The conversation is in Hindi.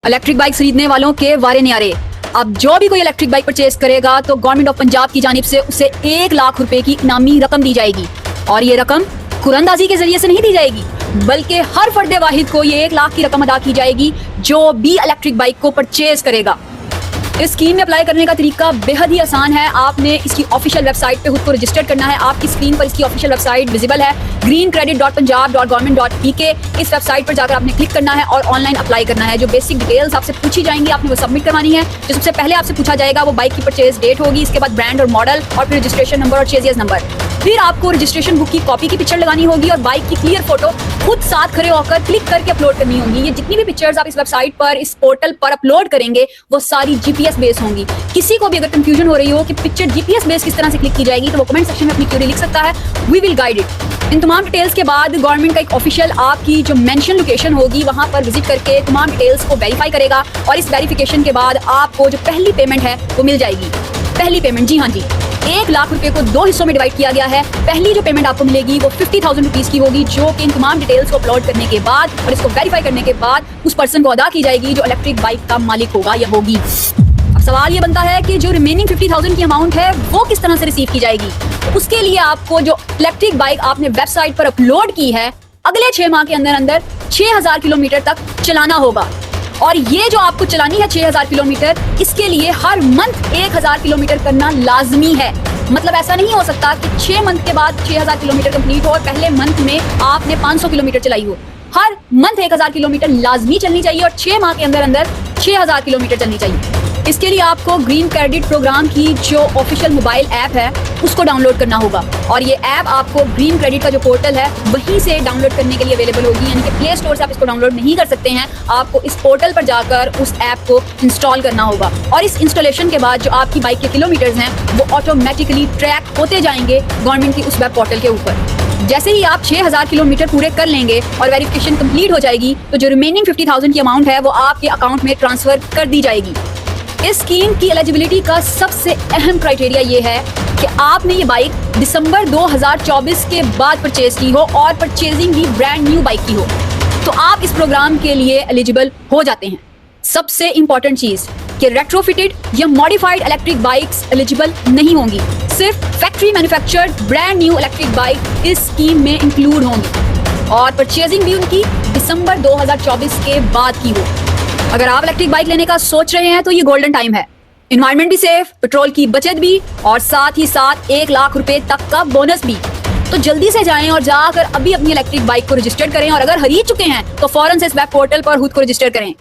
इलेक्ट्रिक बाइक खरीदने वालों के वारे न्यारे। अब जो भी कोई इलेक्ट्रिक बाइक परचेज करेगा तो गवर्नमेंट ऑफ पंजाब की जानिब से उसे 1 लाख रुपए की इनामी रकम दी जाएगी। और ये रकम कुरंदाजी के जरिए से नहीं दी जाएगी, बल्कि हर फर्द वाहिद को ये 1 लाख की रकम अदा की जाएगी जो भी इलेक्ट्रिक बाइक को परचेज करेगा। इस स्कीम में अप्लाई करने का तरीका बेहद ही आसान है। आपने इसकी ऑफिशियल वेबसाइट पे खुद को रजिस्टर करना है। आपकी स्क्रीन पर इसकी ऑफिशियल वेबसाइट विजिबल है, greencredit.punjab.government.pk। इस वेबसाइट पर जाकर आपने क्लिक करना है और ऑनलाइन अप्लाई करना है। जो बेसिक डिटेल्स आपसे पूछी जाएंगी आपने वो सबमिट करवानी है। जो सबसे पहले आपसे पूछा जाएगा वो बाइक की परचेज डेट होगी, इसके बाद ब्रांड और मॉडल, और फिर रजिस्ट्रेशन नंबर और चेजियस नंबर। फिर आपको रजिस्ट्रेशन बुक की कॉपी की पिक्चर लगानी होगी और बाइक की क्लियर फोटो खुद साथ खड़े होकर क्लिक करके अपलोड करनी होगी। ये जितनी भी पिक्चर्स आप इस वेबसाइट पर, इस पोर्टल पर अपलोड करेंगे वो सारी जीपीएस बेस होंगी। किसी को भी अगर कंफ्यूजन हो रही हो कि पिक्चर जीपीएस बेस किस तरह से क्लिक की जाएगी तो वो कमेंट सेक्शन में अपनी क्वेरी लिख सकता है, वी विल गाइड इट। इन तमाम डिटेल्स के बाद गवर्नमेंट का एक ऑफिशियल आपकी जो मेंशन लोकेशन होगी वहां पर विजिट करके तमाम डिटेल्स को वेरीफाई करेगा और इस वेरिफिकेशन के बाद आपको जो पहली पेमेंट है वो मिल जाएगी। पहली पेमेंट, जी हाँ जी, 1 लाख रुपए को 2 हिस्सों में डिवाइड किया गया है। पहली जो पेमेंट आपको मिलेगी वो 50,000 रुपीज की होगी, जो कि इन तमाम डिटेल्स को अपलोड करने के बाद और इसको वेरीफाई करने के बाद उस पर्सन को अदा की जाएगी जो इलेक्ट्रिक बाइक का मालिक होगा या होगी। अब सवाल ये बनता है कि जो रिमेनिंग 50,000 की अमाउंट है वो किस तरह से रिसीव की जाएगी। उसके लिए आपको जो इलेक्ट्रिक बाइक आपने वेबसाइट पर अपलोड की है अगले 6 माह के अंदर अंदर 6,000 किलोमीटर तक चलाना होगा। और ये जो आपको चलानी है 6,000 किलोमीटर, इसके लिए हर मंथ 1,000 किलोमीटर करना लाजमी है। मतलब ऐसा नहीं हो सकता कि 6 मंथ के बाद 6,000 किलोमीटर कंप्लीट हो और पहले मंथ में आपने 500 किलोमीटर चलाई हो। हर मंथ 1,000 किलोमीटर लाजमी चलनी चाहिए और 6 माह के अंदर अंदर 6,000 किलोमीटर चलनी चाहिए। इसके लिए आपको ग्रीन क्रेडिट प्रोग्राम की जो ऑफिशियल मोबाइल ऐप है उसको डाउनलोड करना होगा। और ये ऐप आपको ग्रीन क्रेडिट का जो पोर्टल है वहीं से डाउनलोड करने के लिए अवेलेबल होगी, यानी कि प्ले स्टोर से आप इसको डाउनलोड नहीं कर सकते हैं। आपको इस पोर्टल पर जाकर उस ऐप को इंस्टॉल करना होगा और इस इंस्टॉलेशन के बाद जो आपकी बाइक के किलोमीटर्स हैं वो ऑटोमेटिकली ट्रैक होते जाएंगे गवर्नमेंट की उस वेब पोर्टल के ऊपर। जैसे ही आप 6,000 किलोमीटर पूरे कर लेंगे और वेरिफिकेशन कंप्लीट हो जाएगी तो जो रिमेनिंग 50,000 की अमाउंट है वो आपके अकाउंट में ट्रांसफर कर दी जाएगी। इस स्कीम की एलिजिबिलिटी का सबसे अहम क्राइटेरिया ये है कि आपने ये बाइक दिसंबर 2024 के बाद परचेज की हो और परचेजिंग भी ब्रांड न्यू बाइक की हो, तो आप इस प्रोग्राम के लिए एलिजिबल हो जाते हैं। सबसे इंपॉर्टेंट चीज कि रेट्रोफिटेड या मॉडिफाइड इलेक्ट्रिक बाइक्स एलिजिबल नहीं होंगी। सिर्फ factory manufactured brand new electric bike इस स्कीम में इंक्लूड होंगी और परचेजिंग भी उनकी दिसंबर 2024 के बाद की हो। अगर आप इलेक्ट्रिक बाइक लेने का सोच रहे हैं तो ये गोल्डन टाइम है। एनवायरनमेंट भी सेफ, पेट्रोल की बचत भी और साथ ही साथ 1 लाख रुपए तक का बोनस भी। तो जल्दी से जाएं और जाकर अभी अपनी इलेक्ट्रिक बाइक को रजिस्टर करें और अगर खरीद चुके हैं तो फौरन से इस वेब पोर्टल पर खुद को रजिस्टर करें।